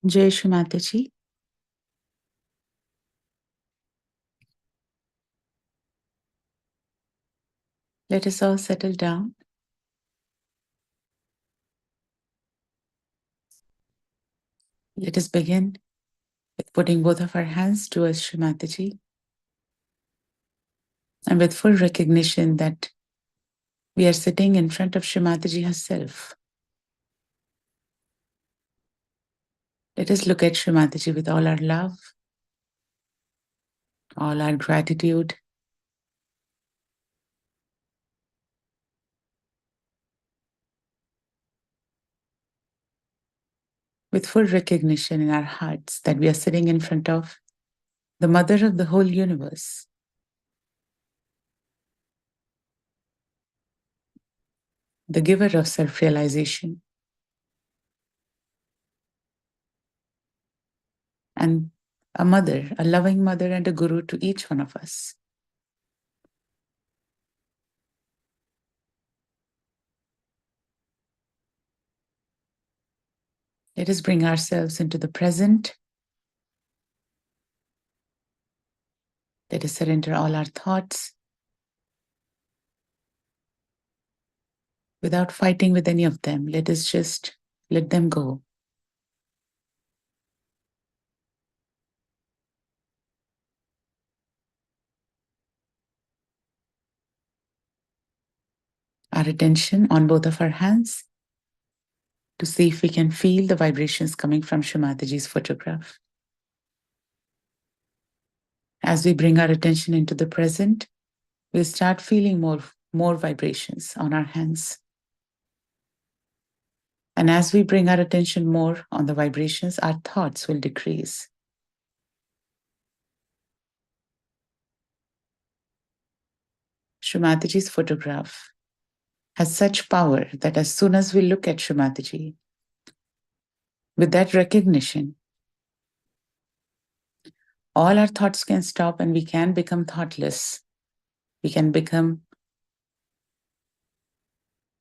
Jai Shri Mataji. Let us all settle down. Let us begin with putting both of our hands towards Shri Mataji and with full recognition that we are sitting in front of Shri Mataji herself. Let us look at Shri Mataji with all our love, all our gratitude, with full recognition in our hearts that we are sitting in front of the Mother of the whole universe. The giver of self-realization, and a mother, a loving mother and a guru to each one of us. Let us bring ourselves into the present. Let us surrender all our thoughts without fighting with any of them. Let us just let them go. Our attention on both of our hands to see if we can feel the vibrations coming from Shri Mataji's photograph. As we bring our attention into the present, we'll start feeling more vibrations on our hands. And as we bring our attention more on the vibrations, our thoughts will decrease. Shri Mataji's photograph has such power that as soon as we look at Shri Mataji, with that recognition, all our thoughts can stop and we can become thoughtless. We can become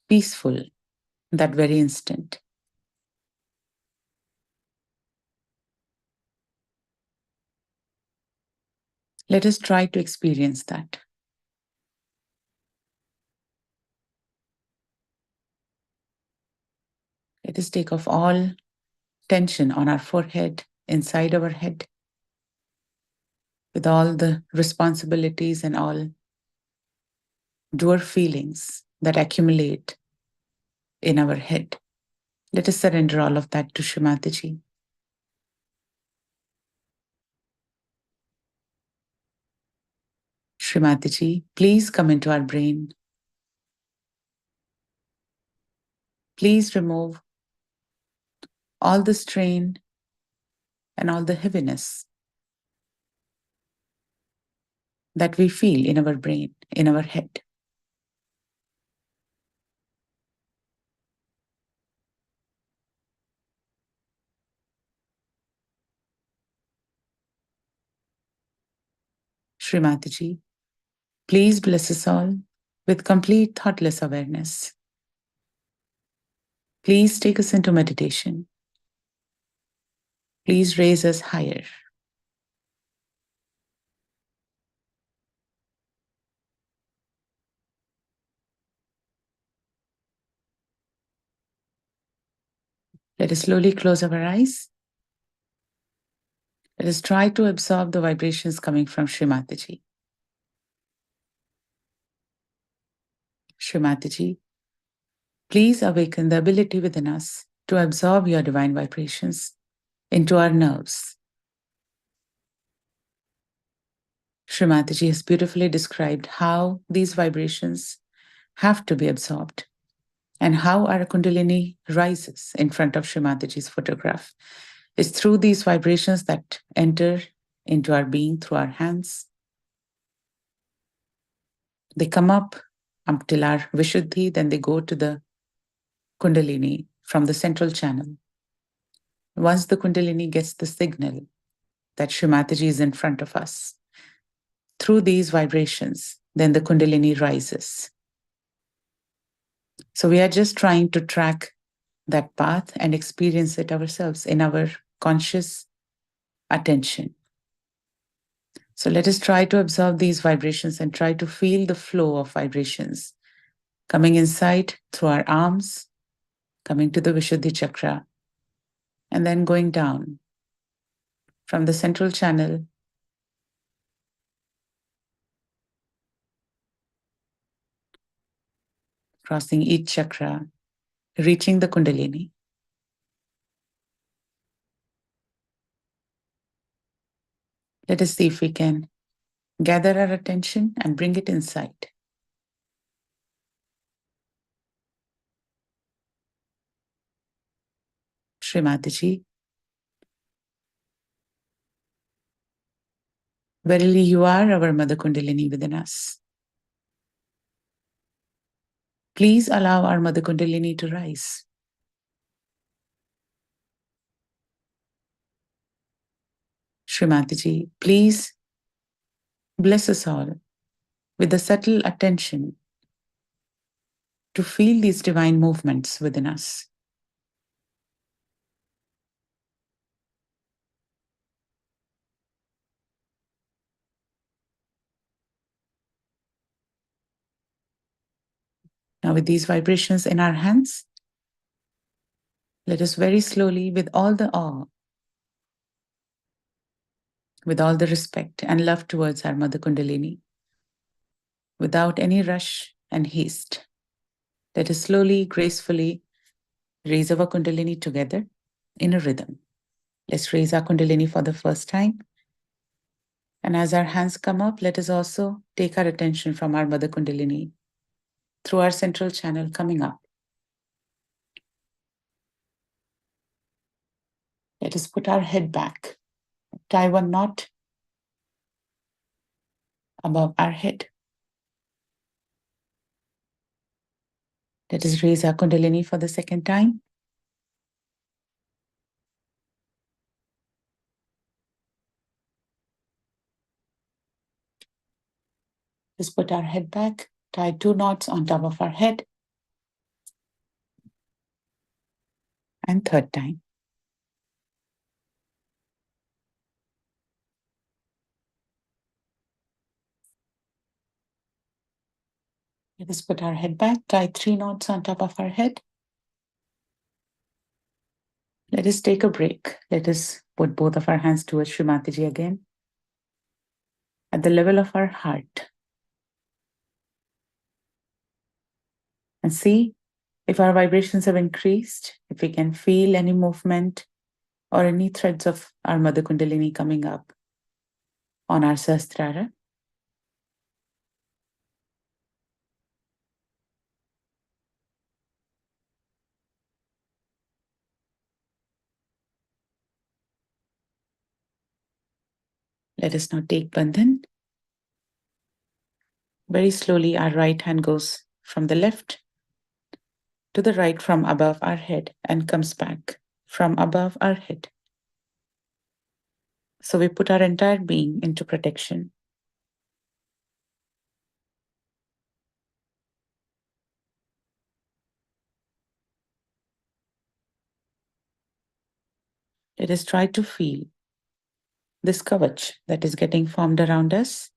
peaceful that very instant. Let us try to experience that. Let us take off all tension on our forehead, inside our head, with all the responsibilities and all doer feelings that accumulate in our head. Let us surrender all of that to Shri Mataji. Shri Mataji, please come into our brain. Please remove all the strain and all the heaviness that we feel in our brain, in our head. Shri Mataji, please bless us all with complete thoughtless awareness. Please take us into meditation. Please raise us higher. Let us slowly close our eyes. Let us try to absorb the vibrations coming from Shri Mataji. Shri Mataji, please awaken the ability within us to absorb your divine vibrations into our nerves. Shri Mataji has beautifully described how these vibrations have to be absorbed and how our Kundalini rises in front of Shri Mataji's photograph. It's through these vibrations that enter into our being through our hands. They come up till our Vishuddhi, then they go to the Kundalini from the central channel. Once the Kundalini gets the signal that Shri Mataji is in front of us, through these vibrations, then the Kundalini rises. So we are just trying to track that path and experience it ourselves in our conscious attention. So let us try to observe these vibrations and try to feel the flow of vibrations coming inside through our arms, coming to the Vishuddhi chakra, and then going down from the central channel crossing each chakra, reaching the Kundalini. Let us see if we can gather our attention and bring it inside. Srimataji, verily you are our Mother Kundalini within us. Please allow our Mother Kundalini to rise. Srimataji, please bless us all with a subtle attention to feel these divine movements within us. Now, with these vibrations in our hands, let us very slowly, with all the awe, with all the respect and love towards our Mother Kundalini, without any rush and haste, let us slowly, gracefully raise our Kundalini together in a rhythm. Let's raise our Kundalini for the first time. And as our hands come up, let us also take our attention from our Mother Kundalini through our central channel coming up. Let us put our head back, tie one knot above our head. Let us raise our Kundalini for the second time. Just put our head back, tie two knots on top of our head. And third time. Let us put our head back, tie three knots on top of our head. Let us take a break. Let us put both of our hands towards Srimataji again. At the level of our heart. And see if our vibrations have increased, if we can feel any movement or any threads of our Mother Kundalini coming up on our Sahasrara. Let us now take Bandhan. Very slowly, our right hand goes from the left to the right from above our head and comes back from above our head. So we put our entire being into protection. Let us try to feel this kavach that is getting formed around us.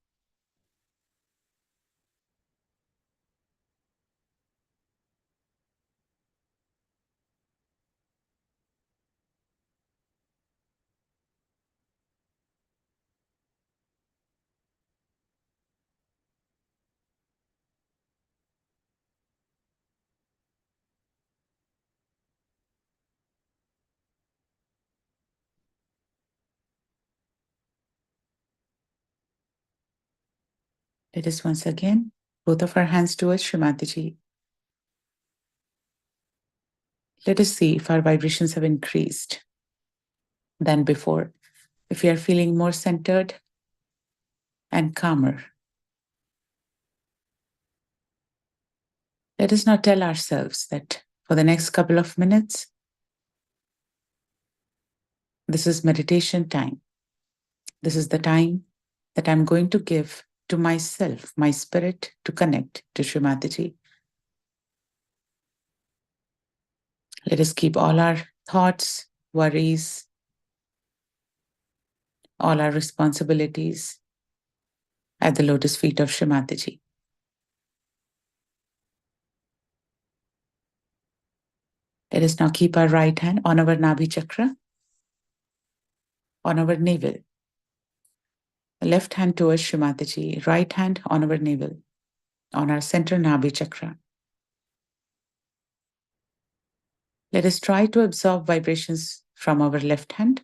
Let us once again, both of our hands towards Srimataji. Let us see if our vibrations have increased than before, if we are feeling more centered and calmer. Let us now tell ourselves that for the next couple of minutes, this is meditation time. This is the time that I'm going to give to myself, my spirit, to connect to Srimataji. Let us keep all our thoughts, worries, all our responsibilities at the lotus feet of Shri Mataji. Let us now keep our right hand on our Nabhi chakra, on our navel. Left hand towards Shri Mataji, right hand on our navel, on our center Nabhi chakra. Let us try to absorb vibrations from our left hand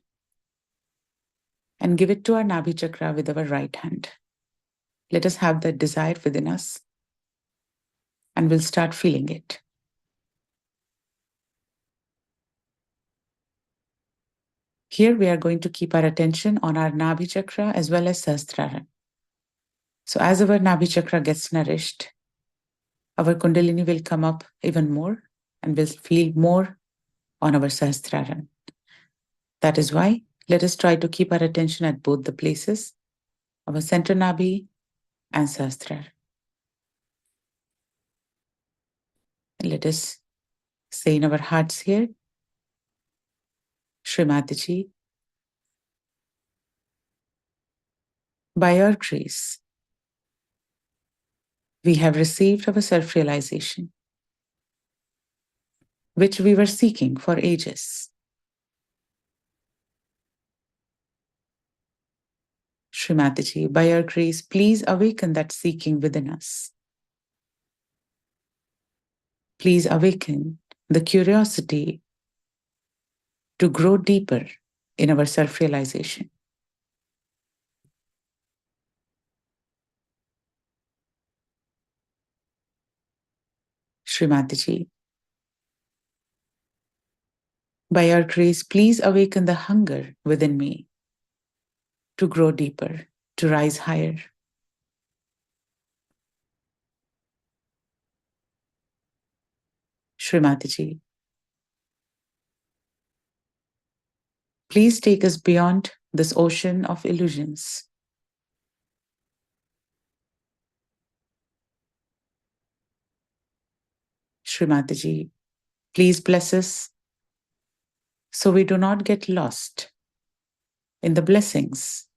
and give it to our Nabhi chakra with our right hand. Let us have that desire within us and we'll start feeling it. Here we are going to keep our attention on our Nabhi chakra as well as Sahasrara. So as our Nabhi chakra gets nourished, our Kundalini will come up even more and we'll feel more on our Sahasrara. That is why let us try to keep our attention at both the places, our center Nabhi and Sahasrara. Let us say in our hearts here, Shri Mataji, by your grace, we have received our self-realization, which we were seeking for ages. Shri Mataji, by your grace, please awaken that seeking within us. Please awaken the curiosity to grow deeper in our self-realization. Shri Mataji, by your grace, please awaken the hunger within me to grow deeper, to rise higher. Shri Mataji, please take us beyond this ocean of illusions. Shri Mataji, please bless us so we do not get lost in the blessings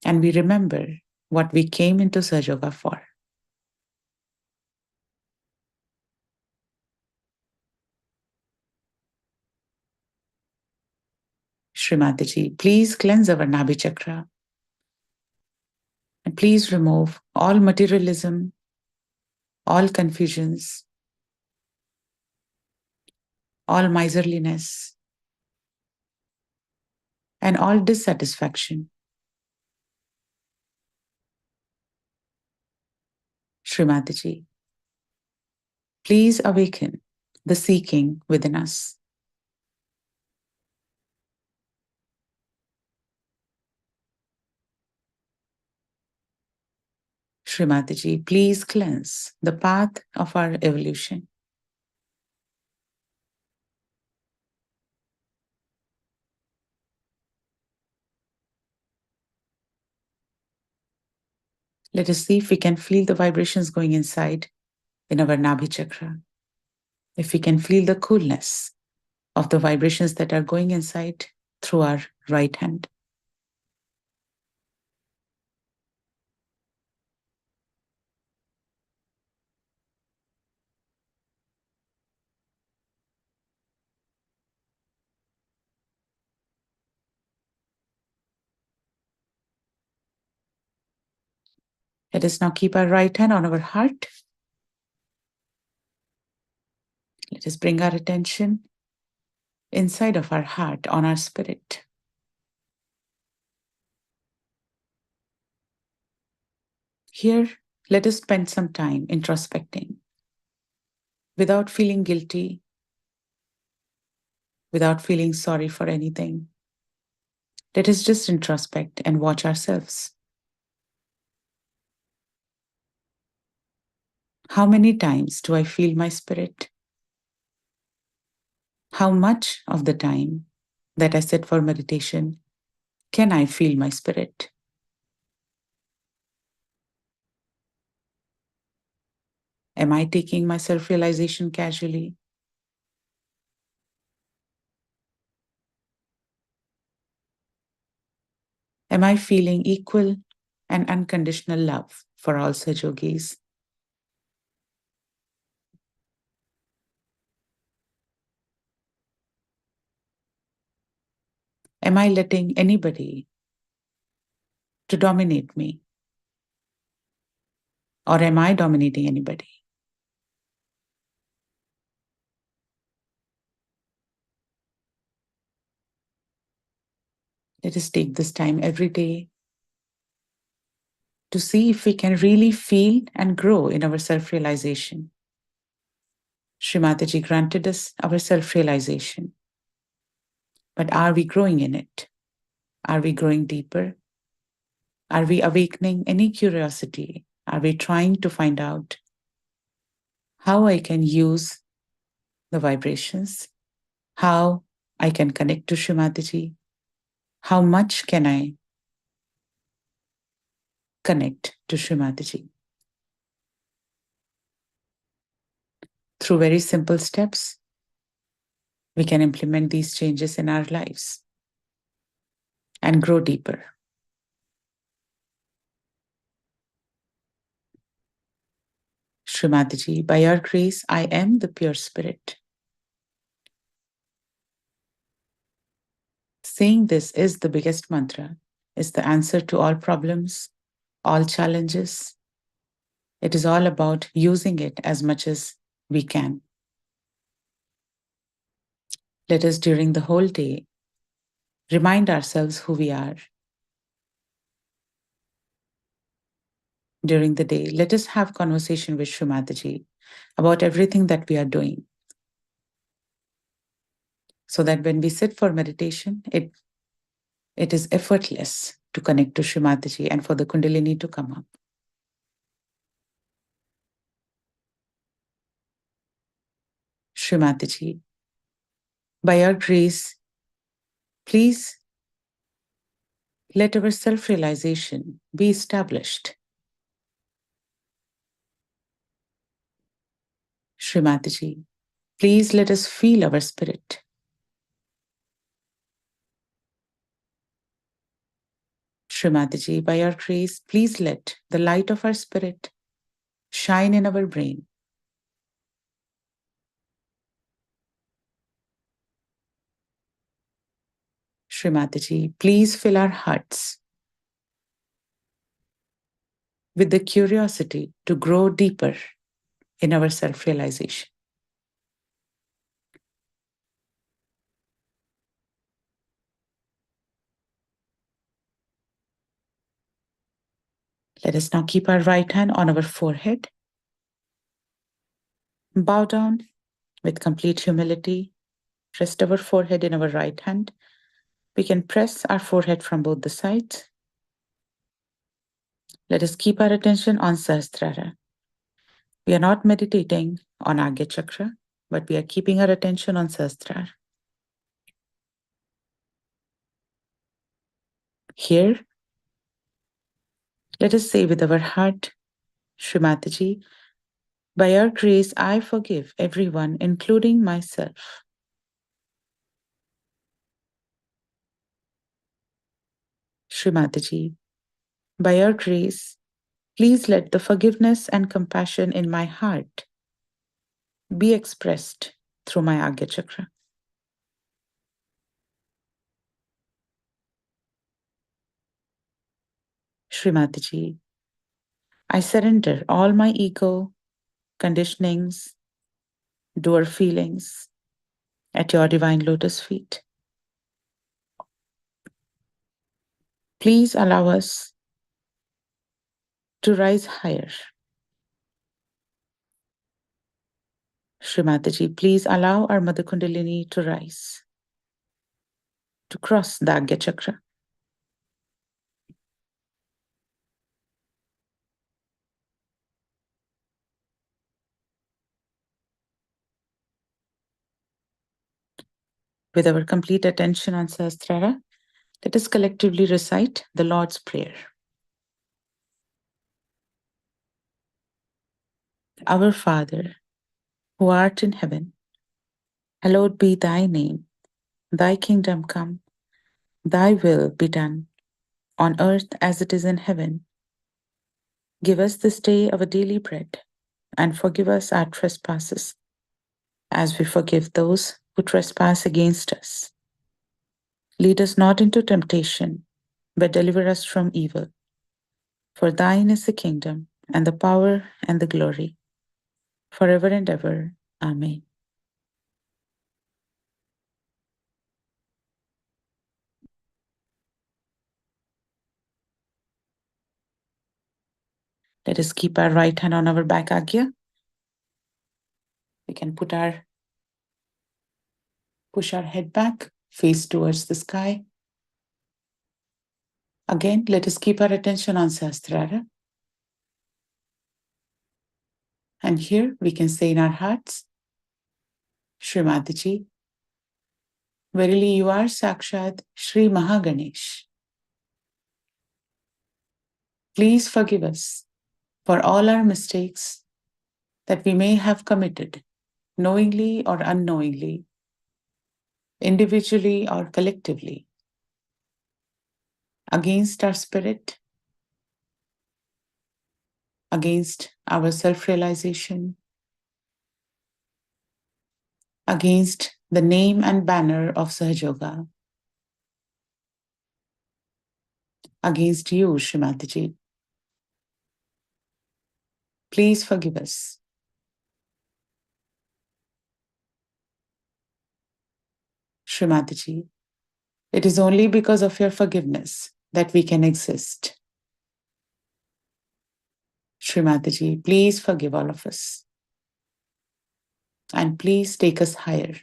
and we remember what we came into Sahaja Yoga for. Shri Mataji, please cleanse our Nabhi chakra and please remove all materialism, all confusions, all miserliness, and all dissatisfaction. Shri Mataji, please awaken the seeking within us. Shri Mataji, please cleanse the path of our evolution. Let us see if we can feel the vibrations going inside in our Nabhi chakra. If we can feel the coolness of the vibrations that are going inside through our right hand. Let us now keep our right hand on our heart. Let us bring our attention inside of our heart on our spirit. Here, let us spend some time introspecting without feeling guilty, without feeling sorry for anything. Let us just introspect and watch ourselves. How many times do I feel my spirit? How much of the time that I sit for meditation can I feel my spirit? Am I taking my self-realization casually? Am I feeling equal and unconditional love for all Sahajogis? Am I letting anybody to dominate me? Or am I dominating anybody? Let us take this time every day to see if we can really feel and grow in our self realization. Shri Mataji granted us our self realization. But are we growing in it? Are we growing deeper? Are we awakening any curiosity? Are we trying to find out how I can use the vibrations? How I can connect to Shri Mataji? How much can I connect to Shri Mataji? Through very simple steps, we can implement these changes in our lives and grow deeper. Shri Mataji, by your grace, I am the pure spirit. Saying this is the biggest mantra, is the answer to all problems, all challenges. It is all about using it as much as we can. Let us, during the whole day, remind ourselves who we are. During the day, let us have conversation with Shri Mataji about everything that we are doing, so that when we sit for meditation, it is effortless to connect to Shri Mataji and for the Kundalini to come up. Shri Mataji, by your grace, please let our self-realization be established. Shri Mataji, please let us feel our spirit. Shri Mataji, by your grace, please let the light of our spirit shine in our brain. Shri Mataji, please fill our hearts with the curiosity to grow deeper in our self-realization. Let us now keep our right hand on our forehead. Bow down with complete humility. Rest our forehead in our right hand. We can press our forehead from both the sides. Let us keep our attention on Sahasrara. We are not meditating on Agya Chakra, but we are keeping our attention on Sahasrara. Here, let us say with our heart, Shri Mataji, by your grace, I forgive everyone, including myself. Shri Mataji, by your grace, please let the forgiveness and compassion in my heart be expressed through my Agya Chakra. Shri Mataji, I surrender all my ego, conditionings, doer feelings at your divine lotus feet. Please allow us to rise higher. Shri Mataji, please allow our Mother Kundalini to rise, to cross the Agya Chakra. With our complete attention on Sahasrara, let us collectively recite the Lord's Prayer. Our Father, who art in heaven, hallowed be thy name. Thy kingdom come, thy will be done, on earth as it is in heaven. Give us this day our daily bread, and forgive us our trespasses, as we forgive those who trespass against us. Lead us not into temptation, but deliver us from evil. For thine is the kingdom, and the power, and the glory, forever and ever. Amen. Let us keep our right hand on our back agya. We can push our head back, face towards the sky. Again, let us keep our attention on Sahasrara. And here we can say in our hearts, Srimataji, verily you are Sakshat Sri Mahaganesh. Please forgive us for all our mistakes that we may have committed, knowingly or unknowingly, individually or collectively, against our spirit, against our self-realization, against the name and banner of Sahajoga, against you, Srimataji. Please forgive us. Srimataji, it is only because of your forgiveness that we can exist. Srimataji, please forgive all of us. And please take us higher.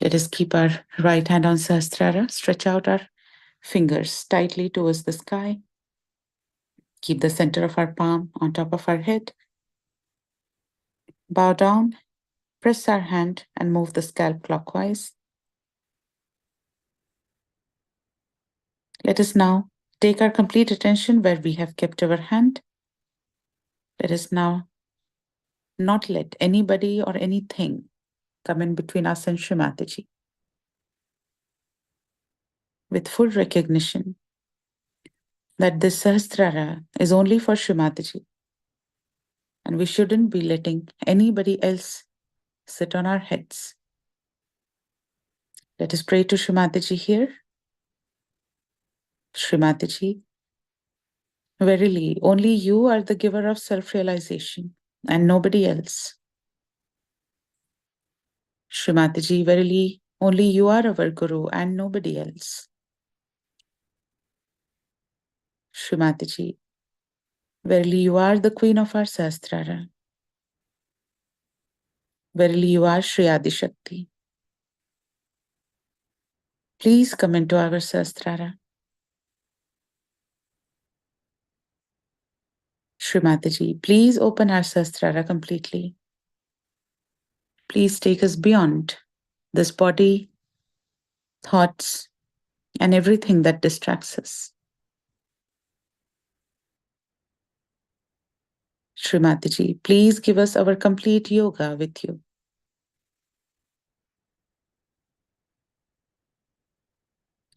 Let us keep our right hand on Sahasrara, stretch out our fingers tightly towards the sky. Keep the center of our palm on top of our head. Bow down, press our hand, and move the scalp clockwise. Let us now take our complete attention where we have kept our hand. Let us now not let anybody or anything come in between us and Srimataji. With full recognition that this Sahasrara is only for Srimataji, and we shouldn't be letting anybody else sit on our heads. Let us pray to Srimataji here. Srimataji, verily, only you are the giver of self-realization and nobody else. Srimataji, verily, only you are our Guru and nobody else. Srimataji, verily, you are the Queen of our Sahasrara. Verily, you are Shri Adi Shakti. Please come into our Sahasrara. Srimataji, please open our Sahasrara completely. Please take us beyond this body, thoughts, and everything that distracts us. Srimataji, please give us our complete yoga with you.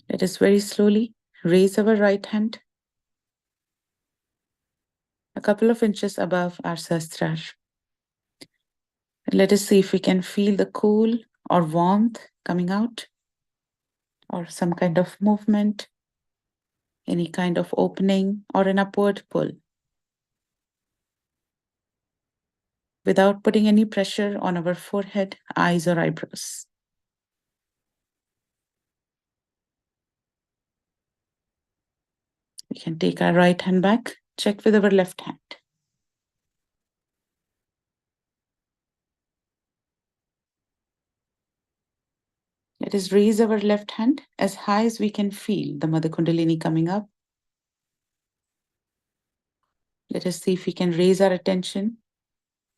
Let us very slowly raise our right hand a couple of inches above our sahasrara. Let us see if we can feel the cool or warmth coming out, or some kind of movement, any kind of opening or an upward pull, without putting any pressure on our forehead, eyes, or eyebrows. We can take our right hand back, check with our left hand. Let us raise our left hand as high as we can feel the Mother Kundalini coming up. Let us see if we can raise our attention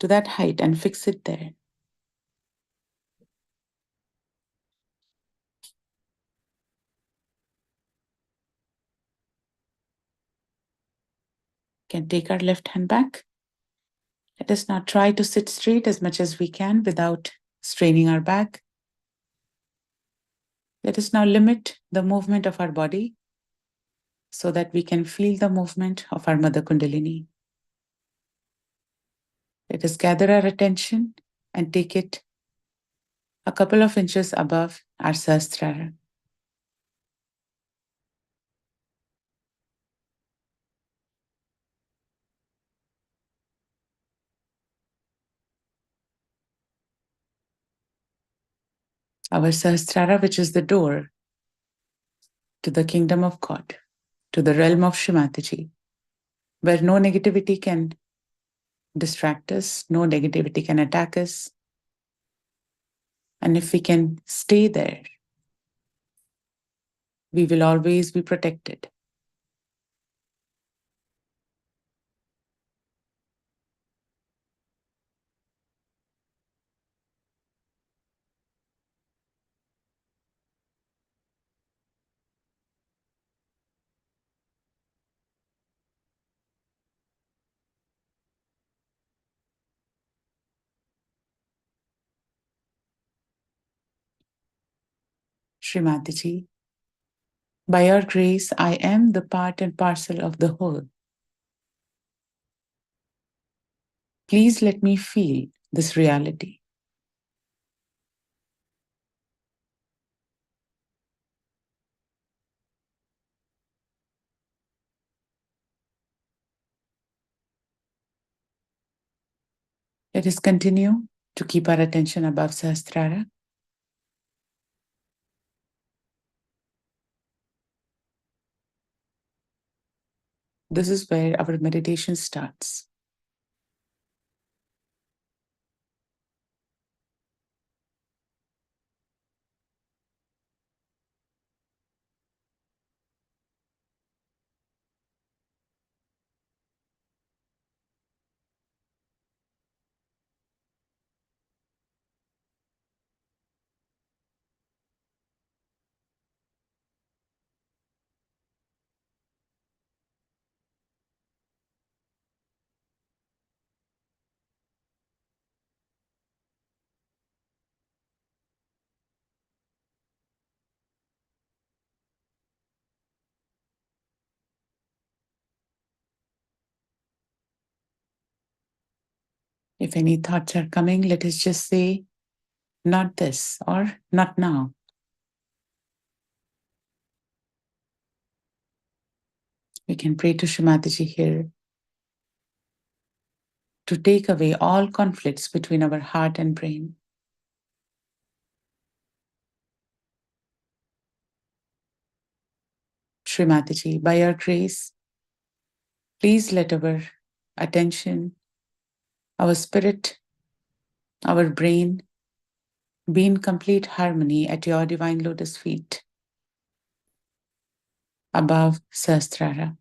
to that height and fix it there. We can take our left hand back. Let us now try to sit straight as much as we can without straining our back. Let us now limit the movement of our body so that we can feel the movement of our Mother Kundalini. Let us gather our attention and take it a couple of inches above our Sahasrara. Our Sahasrara, which is the door to the kingdom of God, to the realm of Shrimataji, where no negativity can distract us, no negativity can attack us. And if we can stay there, we will always be protected. Shrimataji, by your grace, I am the part and parcel of the whole. Please let me feel this reality. Let us continue to keep our attention above Sahasrara. This is where our meditation starts. If any thoughts are coming, let us just say, not this or not now. We can pray to Shrimataji here to take away all conflicts between our heart and brain. Shrimataji, by your grace, please let our attention, our spirit, our brain be in complete harmony at your divine lotus feet above Sahasrara.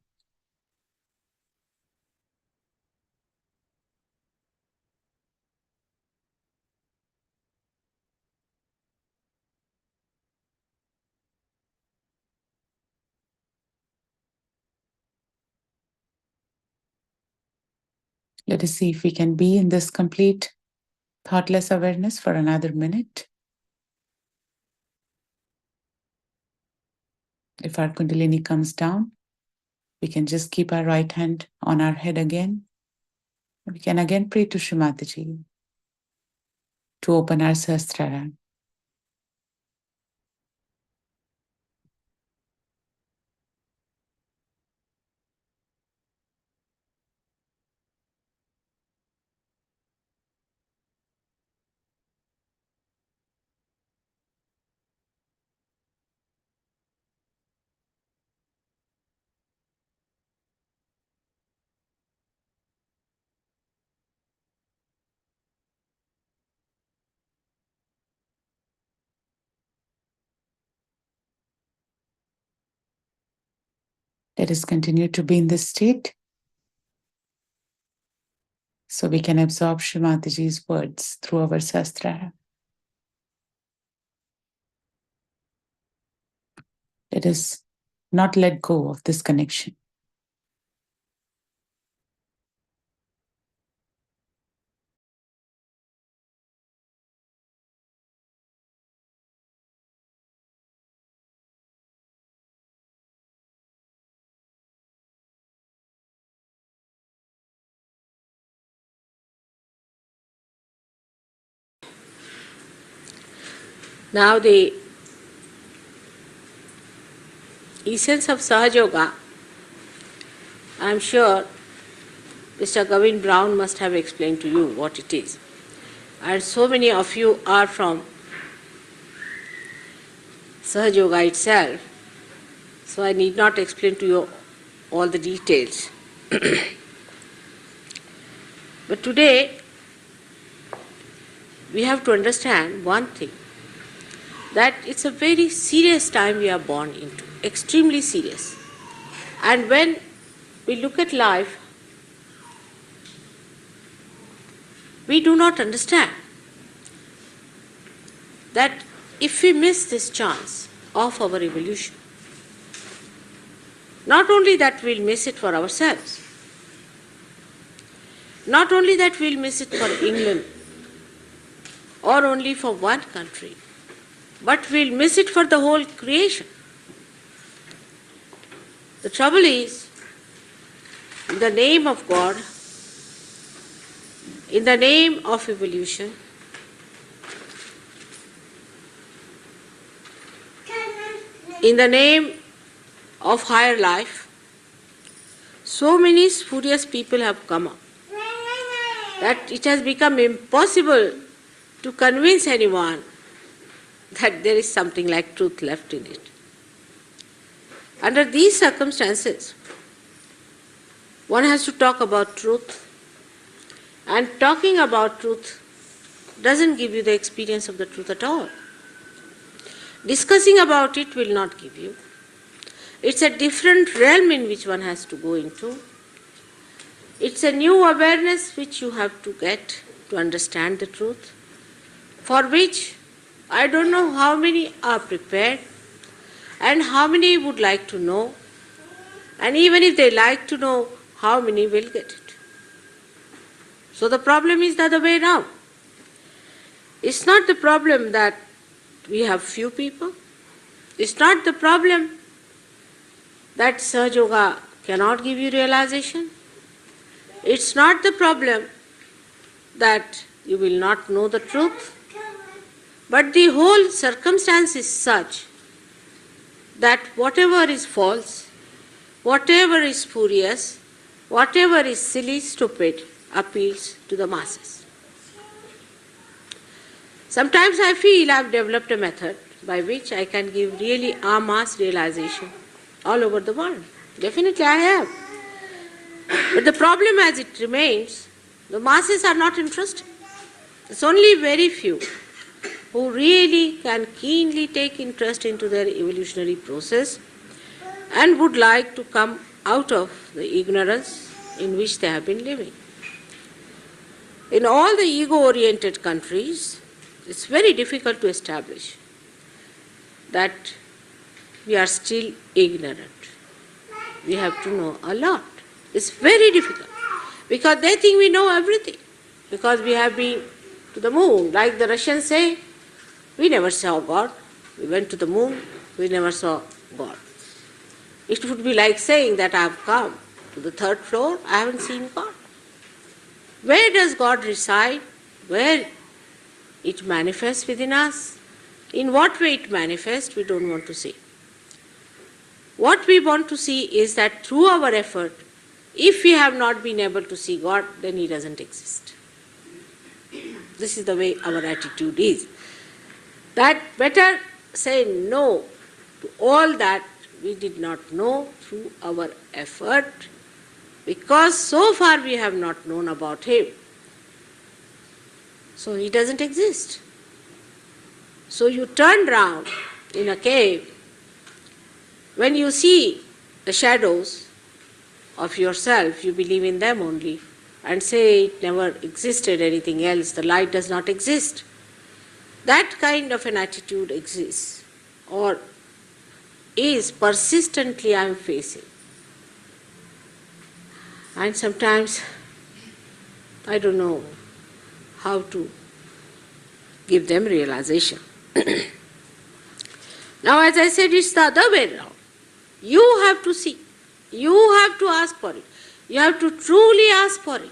Let us see if we can be in this complete thoughtless awareness for another minute. If our Kundalini comes down, we can just keep our right hand on our head again. We can again pray to Shrimataji to open our Sahasrara. Let us continue to be in this state so we can absorb Shrimataji's words through our Sahasrara. Let us not let go of this connection. Now the essence of Sahaja Yoga, I am sure Mr. Gavin Brown must have explained to you what it is. And so many of you are from Sahaja Yoga itself, so I need not explain to you all the details. But today, we have to understand one thing, that it's a very serious time we are born into, extremely serious. And when we look at life, we do not understand that if we miss this chance of our evolution, not only that we'll miss it for ourselves, not only that we'll miss it for England or only for one country, but we'll miss it for the whole creation. The trouble is, in the name of God, in the name of evolution, in the name of higher life, so many spurious people have come up that it has become impossible to convince anyone that there is something like truth left in it. Under these circumstances, one has to talk about truth, and talking about truth doesn't give you the experience of the truth at all. Discussing about it will not give you. It's a different realm in which one has to go into. It's a new awareness which you have to get to understand the truth, for which I don't know how many are prepared and how many would like to know, and even if they like to know, how many will get it. So the problem is the other way around. It's not the problem that we have few people. It's not the problem that Sahaja Yoga cannot give you realization. It's not the problem that you will not know the truth. But the whole circumstance is such that whatever is false, whatever is spurious, whatever is silly, stupid, appeals to the masses. Sometimes I feel I have developed a method by which I can give really en masse realization all over the world. Definitely I have. But the problem as it remains, the masses are not interested. It's only very few who really can keenly take interest into their evolutionary process and would like to come out of the ignorance in which they have been living. In all the ego-oriented countries, it's very difficult to establish that we are still ignorant. We have to know a lot. It's very difficult because they think we know everything, because we have been to the moon. Like the Russians say, we never saw God. We went to the moon, we never saw God. It would be like saying that I have come to the third floor, I haven't seen God. Where does God reside? Where it manifests within us? In what way it manifests, we don't want to see. What we want to see is that through our effort, if we have not been able to see God, then He doesn't exist. This is the way our attitude is. That better say no to all that we did not know through our effort, because so far we have not known about Him. So He doesn't exist. So you turn round in a cave, when you see the shadows of yourself, you believe in them only and say it never existed anything else, the light does not exist. That kind of an attitude exists or is persistently I am facing. And sometimes I don't know how to give them realization. Now, as I said, it's the other way around. You have to see. You have to ask for it. You have to truly ask for it.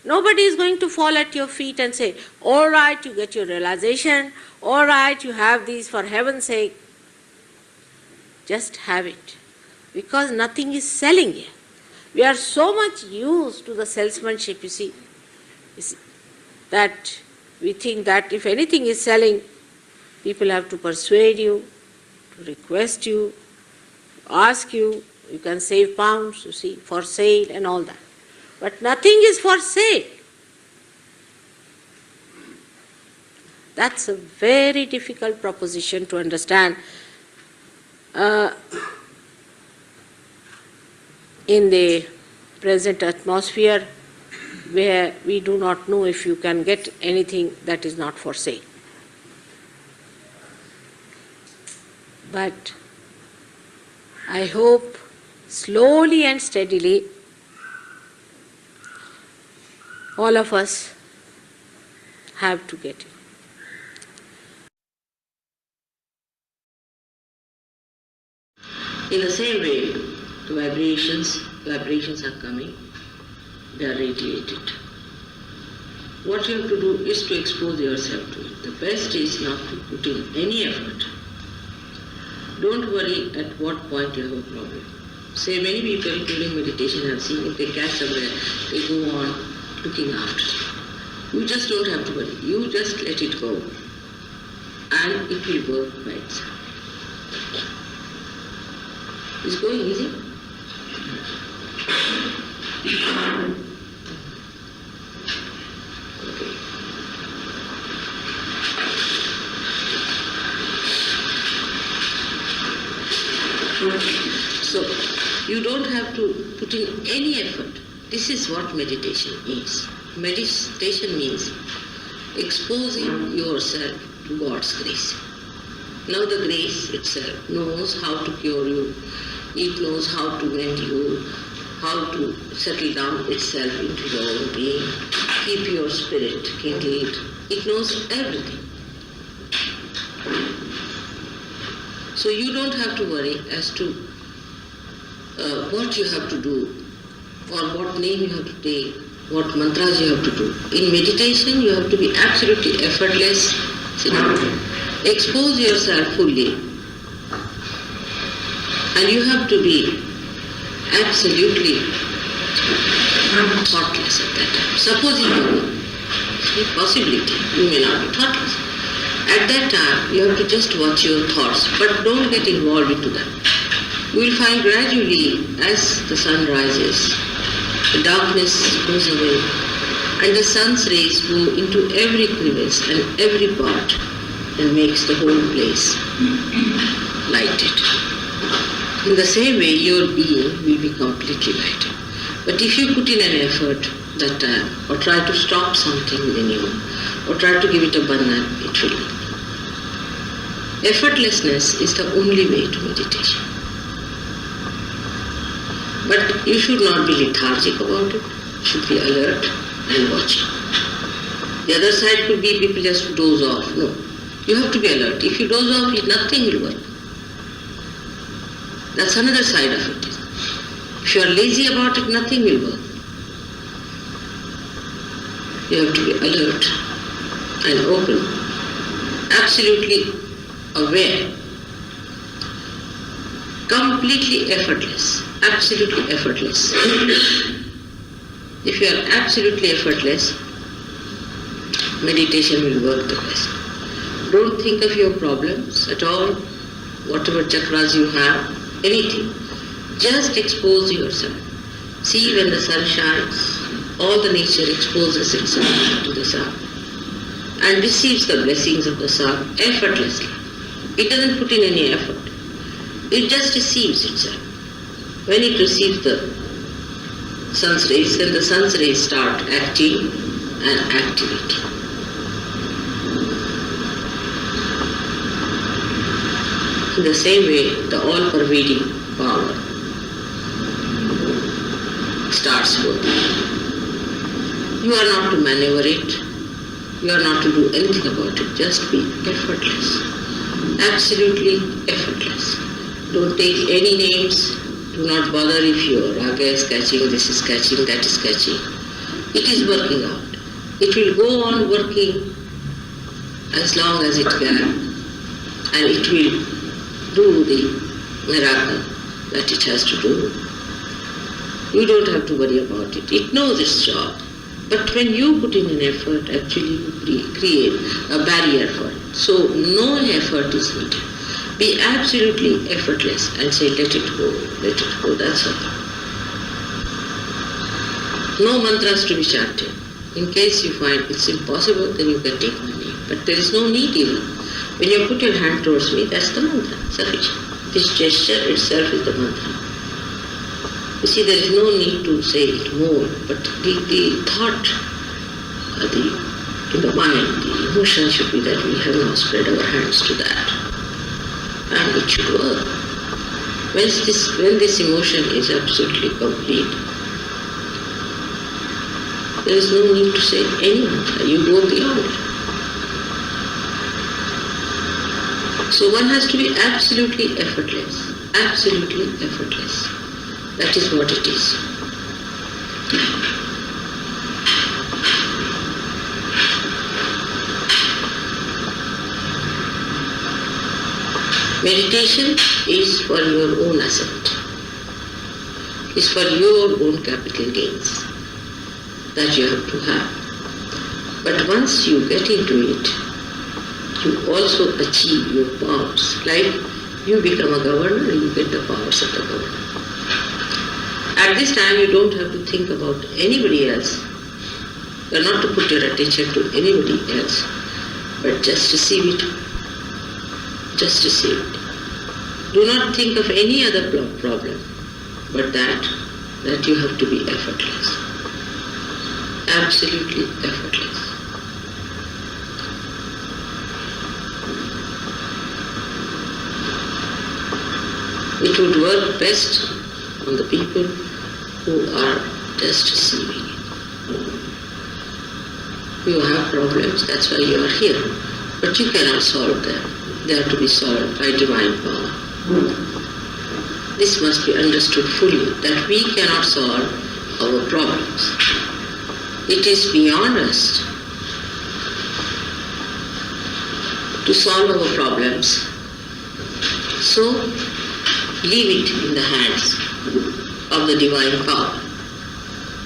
Nobody is going to fall at your feet and say, all right, you get your realization, all right, you have these, for heaven's sake. Just have it. Because nothing is selling here. We are so much used to the salesmanship, you see, that we think that if anything is selling, people have to persuade you, to request you, ask you, you can save pounds, you see, for sale and all that. But nothing is for sale. That's a very difficult proposition to understand in the present atmosphere where we do not know if you can get anything that is not for sale. But I hope slowly and steadily all of us have to get it. In the same way, the vibrations are coming, they are radiated. What you have to do is to expose yourself to it. The best is not to put in any effort. Don't worry at what point you have a problem. Say many people during meditation have seen if they catch somewhere, they go on looking after it. You just don't have to worry. You just let it go and it will work by itself. It's going easy. So, you don't have to put in any effort. This is what meditation is. Meditation means exposing yourself to God's grace. Now the grace itself knows how to cure you. It knows how to mend you, how to settle down itself into your own being, keep your spirit kindled. It knows everything. So you don't have to worry as to what you have to do, or what name you have to take, what mantras you have to do. In meditation, you have to be absolutely effortless. Expose yourself fully. And you have to be absolutely thoughtless at that time. Supposing you possibility, you may not be thoughtless. At that time, you have to just watch your thoughts, but don't get involved into them. You will find gradually, as the sun rises, the darkness goes away, and the sun's rays go into every crevice and every part and makes the whole place lighted. In the same way, your being will be completely lighted. But if you put in an effort that time, or try to stop something within you, or try to give it a banana, it will not. Effortlessness is the only way to meditation. But you should not be lethargic about it. You should be alert and watching. The other side could be people just doze off. No. You have to be alert. If you doze off, nothing will work. That's another side of it. If you are lazy about it, nothing will work. You have to be alert and open, absolutely aware, completely effortless, absolutely effortless. If you are absolutely effortless, meditation will work the best. Don't think of your problems at all, whatever chakras you have, anything. Just expose yourself. See, when the sun shines, all the nature exposes itself to the sun and receives the blessings of the sun effortlessly. It doesn't put in any effort. It just receives itself. When it receives the sun's rays, then the sun's rays start acting and activating. In the same way, the all-pervading power starts working. You are not to maneuver it. You are not to do anything about it. Just be effortless. Absolutely effortless. Don't take any names. Do not bother if your raga is catching, this is catching, that is catching. It is working out. It will go on working as long as it can, and it will do the miracle that it has to do. You don't have to worry about it. It knows its job. But when you put in an effort, actually you create a barrier for it. So no effort is needed. Be absolutely effortless and say, let it go, that's all. No mantras to be chanted. In case you find it's impossible, then you can take my name. But there is no need even. When you put your hand towards me, that's the mantra, sufficient. This gesture itself is the mantra. You see, there is no need to say it more, but the thought, in the mind, the emotion should be that we have now spread our hands to that. And it should work. When this emotion is absolutely complete, there is no need to say any mantra. You go beyond it. So one has to be absolutely effortless. Absolutely effortless. That is what it is. Meditation is for your own ascent. Is for your own capital gains that you have to have. But once you get into it, you also achieve your powers. Like you become a governor, you get the powers of the governor. At this time, you don't have to think about anybody else. You are not to put your attention to anybody else, but just receive it. Just receive it. Do not think of any other problem, but that you have to be effortless. Absolutely effortless. It would work best on the people who are just receiving it. You have problems, that's why you are here. But you cannot solve them. They are to be solved by divine power. This must be understood fully, that we cannot solve our problems. It is beyond us to solve our problems. So, leave it in the hands of the divine power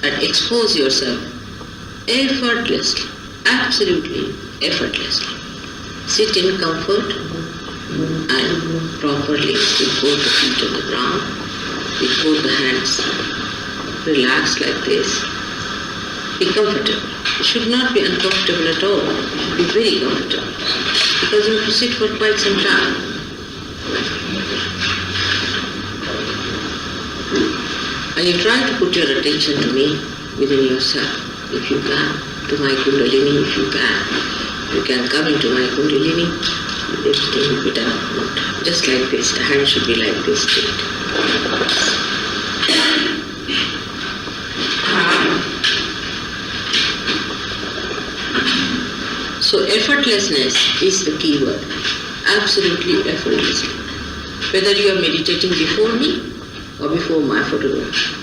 and expose yourself effortlessly, absolutely effortlessly. Sit in comfort and properly with both the feet on the ground, with both the hands relaxed like this. Be comfortable. It should not be uncomfortable at all. It should be very comfortable because you have to sit for quite some time. And you try to put your attention to me within yourself, if you can, to my Kundalini, if you can. You can come into my Kundalini, everything will be done. Just like this, the hand should be like this straight. So effortlessness is the key word. Absolutely effortlessly. Whether you are meditating before me or before my photograph.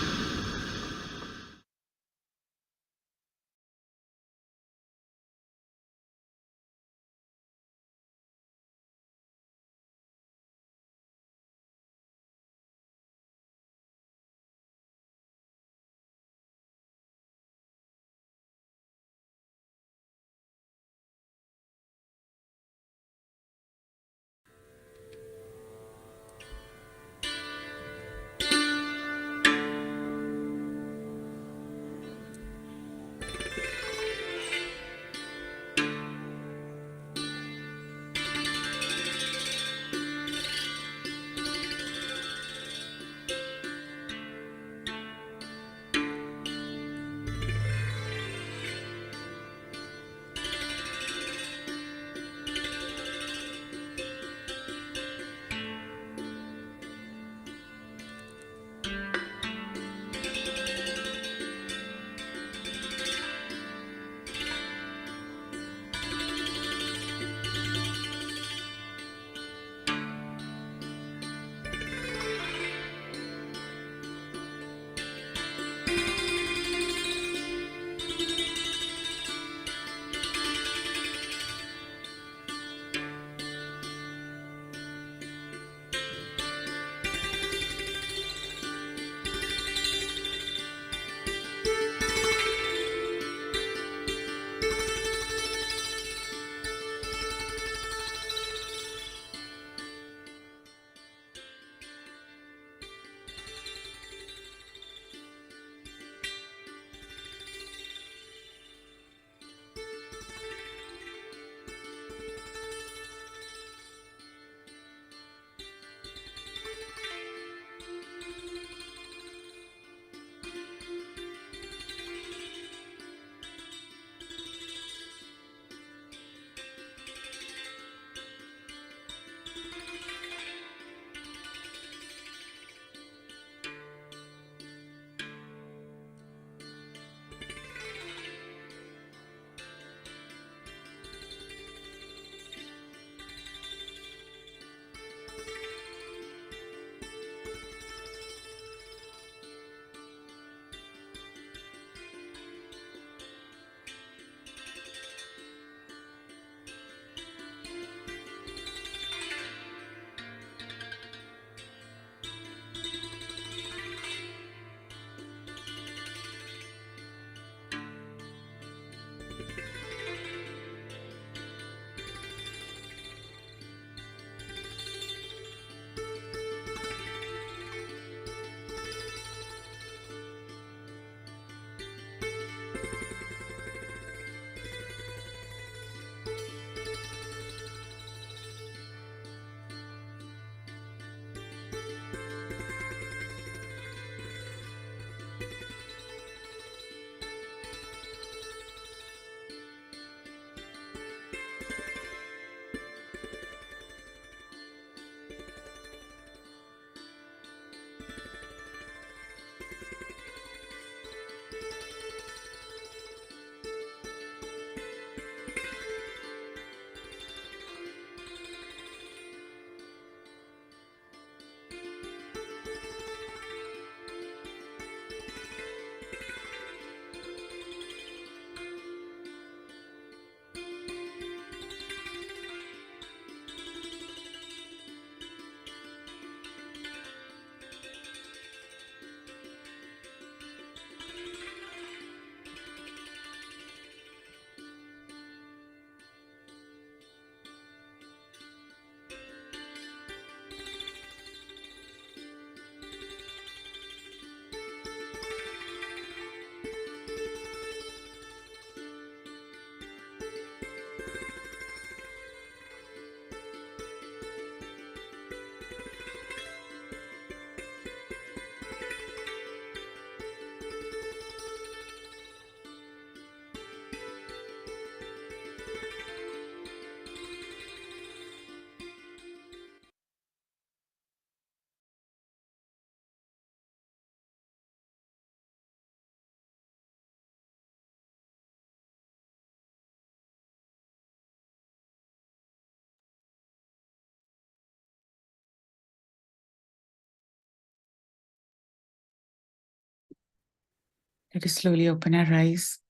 Let us slowly open our eyes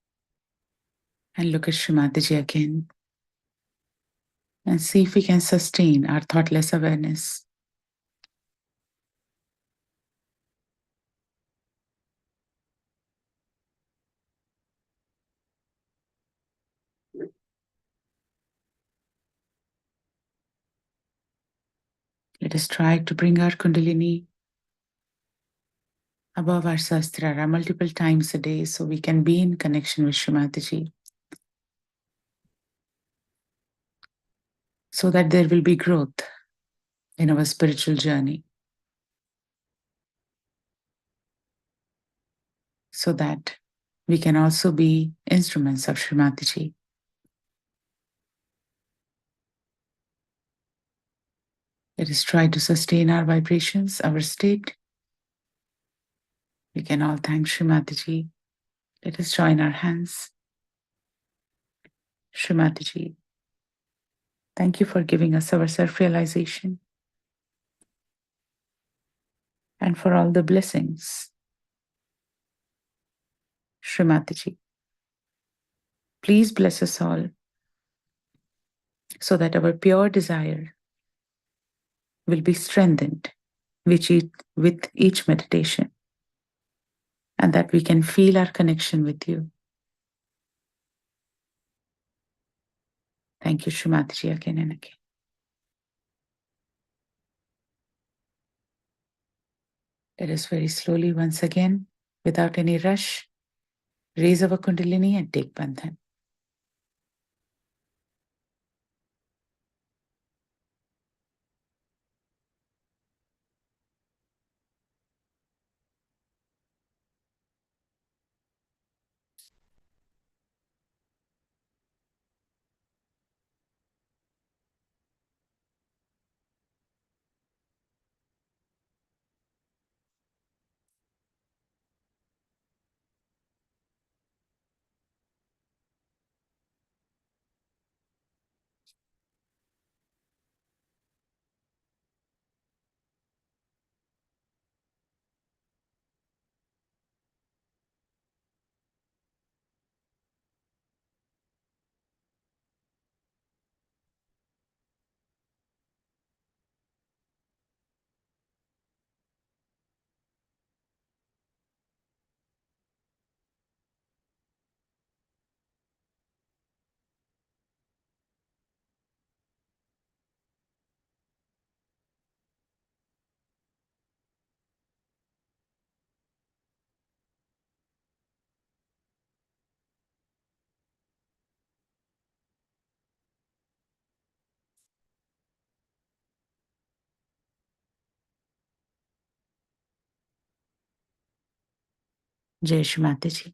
and look at Shrimataji again and see if we can sustain our thoughtless awareness. Let us try to bring our Kundalini above our Sahasrara multiple times a day so we can be in connection with Shrimataji, so that there will be growth in our spiritual journey, so that we can also be instruments of Shrimataji. Let us try to sustain our vibrations, our state. We can all thank Shrimataji. Let us join our hands. Shrimataji, thank you for giving us our self-realization and for all the blessings. Shrimataji, please bless us all so that our pure desire will be strengthened with each meditation, and that we can feel our connection with you. Thank you, Shrimataji, again and again. Let us very slowly, once again, without any rush, raise our Kundalini and take Bandhan. Jai Shrimataji.